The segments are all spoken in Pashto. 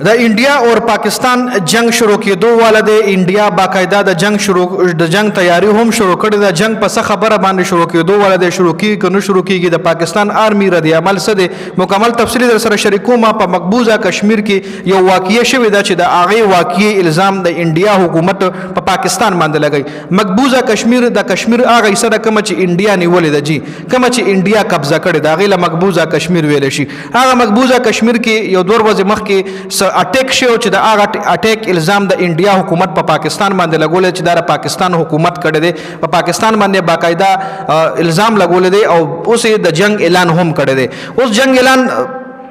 د انډیا اور پاکستان جنگ شروع کېدو والا د انډیا باقاعده د جنگ تیاری هم شروع کړې ده. جنگ په څه خبره باندې شروع کېدو والا د شروع کیږي که نه شروع کیږي د پاکستان آرمی رد عمل څه دی مکمل تفصیلی در سره شریکوم. په مقبوضه کشمیر کې یو واقعیه شوې ده چې د هغې واقعي الزام د انډیا حکومت په پاکستان باندې لګوي. مقبوضه کشمیر د کشمیر هغه حصه ده کومه چې انډیا نیولې ده جی کومه چې انډیا قبضه کړې ده هغې له مقبوضه کشمیر ویلی شي. هغه مقبوضه کشمیر کې یو 2 ورځې مخکې اټیک شو چې د هغه اټیک الزام د انډیا حکومت په پاکستان باندې لګول چې دا پاکستان حکومت کړی دی په پاکستان باندې باقاعده الزام لګول دی او اوس د جنگ اعلان هم کړی دی. اوس جنگ اعلان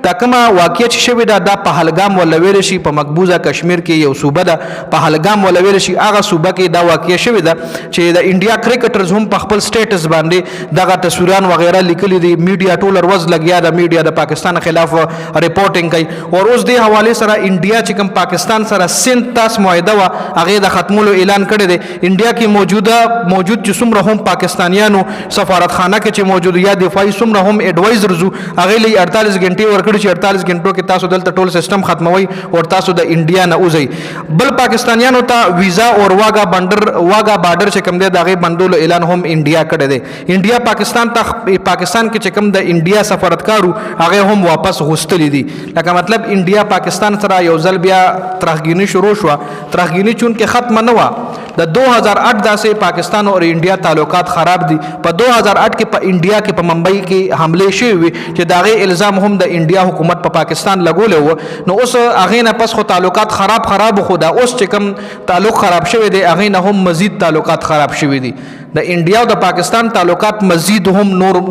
دا کومه واقعیت چې شوې ده دا پهلګام ولا ویل شي په مقبوضه کشمیر کې یو صوبه ده پهلګام ولا ویل شي هغه صوبه کې دا واقعیه شوې ده چې د انډیا کرکټرز هم په خپل سټیټس باندې دغه تصویران وغیرہ لیکلي دي. میډیا ټول ورځ لګیا ده میډیا د پاکستان خلاف ریپورټینګ کوي او اوس د حواله سره انډیا چې کوم پاکستان سره سن تاس معاهده وا هغه د ختمولو اعلان کړی دی. انډیا کې موجود چې څومره هم پاکستانیانو سفارتخانه کې چې موجود یا دفاعي څومره هم ایڈوایزرز هغه لې 48 غنټې ورکړي چې 48 غنټو کې تاسو دلته ټول سیستم ختموي او تاسو د انډیا نه وځي. بل پاکستانیانو ته ویزا او واګا بارډر چې کوم دی دغه بندولو اعلان هم انډیا کړی دی. انډیا پاکستان کې چې کوم د انډیا سفارتکارو هغه هم واپس غوښتلی دي. لکه مطلب انډیا پاکستان سره یو ځل بیا ترهګینی شروع شو. ترهګینی چون کې ختم نه و د 2008 داسې پاکستان او انډیا تعلقات خراب دي. په 2008 کې په انډیا کې په ممبئی کې حمله شوې چې دغه الزام هم د انډیا حکومت په پاکستان لګول و. نو اوس هغه نه پس خو تعلقات خراب خو دا اوس چې کوم تعلق خراب شوی دی هغه نه هم مزید تعلقات خراب شوی دي. د انډیا او د پاکستان تعلقات مزید هم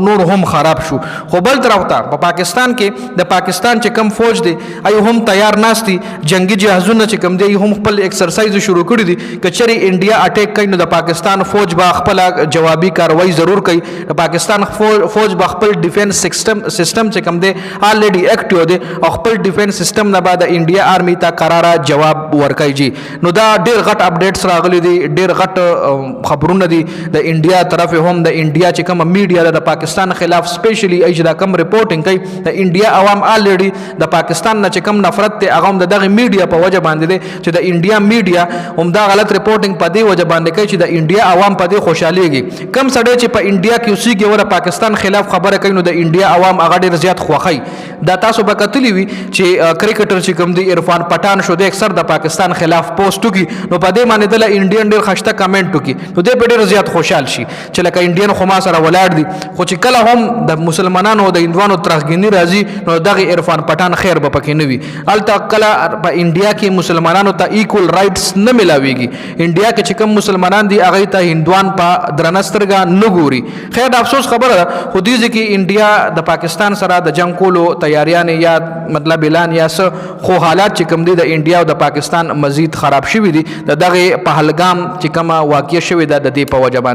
نور هم خراب شو. خو بل طرف ته په پاکستان کې د پاکستان چې کم فوج دی ایو هم تیار ناشتي جنگي جهازونه چې کم دی هم خپل ایکسرسایز شروع کړی دي. کچري انډیا اٹیک کوي نو د پاکستان فوج با خپل جوابي کاروایی ضرور کوي. د پاکستان فوج با خپل ډیفنس سیستم چې کم دی الریډي اکټیو دی او خپل ډیفنس سیستم نه بعد انډیا آرمی ته قراره جواب ورکړي جی. نو دا ډیر غټ اپډیټس راغلي دي ډیر غټ خبرونه دي د انډیا طرف هم د انډیا چې کوم میډیا د پاکستان خلاف سپیشلی اجدا کم ریپورټینګ کوي. د انډیا عوام الریډي د پاکستان نه چې کوم نفرت ته هغه هم دغه میډیا په وجه باندې دي چې د انډیا میډیا هم دا غلط ریپورټینګ په دی وجه باندې کوي چې د انډیا عوام په دی خوشاليږي. کم سړی چې په انډیا کې اوسېږي او د پاکستان خلاف خبره کوي نو د انډیا عوام هغه ډیر زیات خوخی. دا تاسو به کتلی وي چې کرکټر چې کوم دی عرفان پټان شو د اکثر د پاکستان خلاف پوسټ وکي نو په دې باندې د انډین ډیر خشته کمنټ وکي نو د ډیر زیات خوشحال شي چې لکه انډین خو ما سره ولاړ دي. خو چې کله هم د مسلمانانو د هندوانو ترهګینی راځي نو دغه عرفان پټان خیر به پکې نه وي. الته کله په انډیا کې مسلمانانو ته ایکول رائټس نه ملاويږي. انډیا کې چې کوم مسلمانان دي هغه ته هندوان په درنسترګه نه ګوري. خیر د افسوس خبره ده خو دې کې انډیا د پاکستان سره د جنگ کولو تیاریان یا مطلب اعلان یا خو حالات چې کوم دي د انډیا او د پاکستان مزید خراب شوي دي دغه پهلګام چې کومه واقعیه شوې ده د دې په وجه باندې.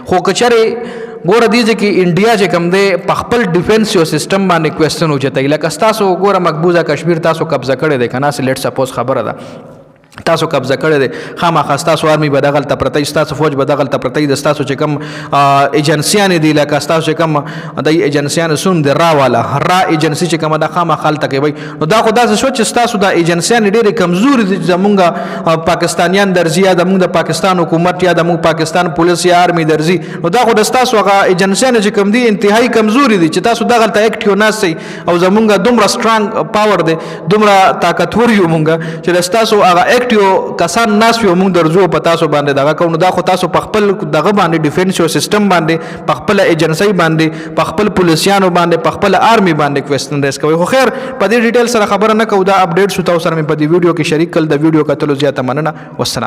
خو کچره ګوره دې چې انډیا چې کوم دی په خپل ډیفنس یو سیستم باندې کوېسچن وچتای لکه تاسو ګوره مقبوضه کشمیر تاسو قبضه کړی دی کنه لیټ سپوز خبره ده تاسو قبضه کړی دی خامخا تاسو آرمی به دغلته پرته تاسو فوج به دغلته پرته د تاسو چې کوم ایجنسیان دي لکه تاسو چې کوم د ایجنسیان سون د را والا را ایجنسی چې کوم د خامخا تکي وي نو دا خو داسې سوچ چې تاسو د ایجنسیان ډېر کمزوري دي زمونږ پاکستانیان درځي یا د موږ د پاکستان حکومت یا د موږ پاکستان پولیس یا آرمی درځي نو دا خو د تاسو هغه ایجنسیان چې کوم دي انتهایی کمزوري دي چې تاسو دغلته اکټیو ناسي او زمونږ دومره سترانګ پاور دی دومره طاقتور یو مونږ چې تاسو هغه یو کسان ناس یو موږ درځو په تاسو باندې دغه کوو دا خو تاسو په خپل دغه باندې ډیفنس یو سیستم باندې په خپل ایجنسی باندې په خپل پولیسیانو باندې په خپل آرمی باندې کوېسچن ریس کوي. خو خیر په دې ډیټیل سره خبره نه کوو دا اپډیټس تاسو سره په دې ویډیو کې شریک کړل. د ویډیو کتلو زیاته مننه. والسلام.